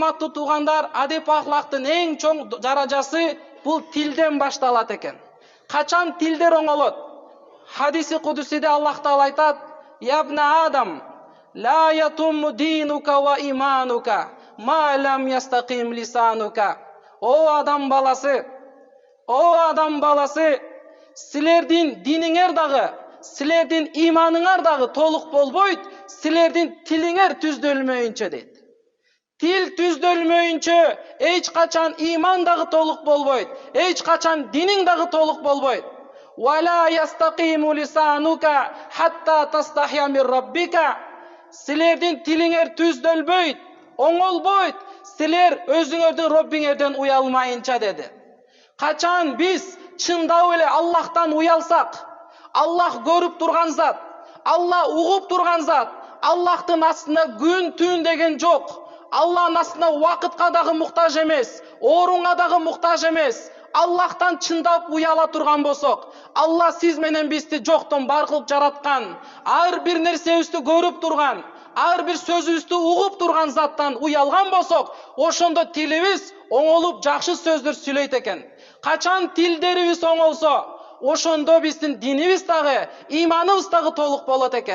урматтуу туугандар, адеп ахлактын эң чоң даражасы бул тилден башталат экен. Качан тилдер оңолот? Хадиси кудусиде Аллах Таала айтат: "Ябна Адам, ла ятумму динука ва иманука, ма лам ястаким лисанука." О адам баласы, силердин диниңер дагы, силердин иманыңар дагы толук болбойт, силердин тилиңер түздөлмөйүнчө дейт. Тил түздөлмөйүнчө эч качан иман дагы толук болбойт, эч качан диниң дагы толук болбойт. Вала ястакиму лисанука хатта тастахия мин раббика. Силердин тилиңер түздөлбөйт, оңолбойт, силер өзүңөрдүн Роббиңерден уялмайынча деди. Качан биз чындап эле Аллахтан уялсак, Аллах көрүп турган зат, Аллах угуп турган зат, Аллахтын астында күн түн деген жок. Аллахтын астында убакытка дагы муктаж эмес, орунга дагы муктаж эмес. Аллахтан чындап уяла турган болсок, Аллах сиз менен бизди жоктон бар кылып жараткан, ар бир нерсебизди көрүп турган, ар бир сөзүбүздү угуп турган заттан уялган болсок, ошондо тилибиз оңолуп жакшы сөздөр сүйлөйт экен. Качан тилдерибиз оңолсо, ошондо биздин динибиз дагы, иманыбыз дагы толук болот экен.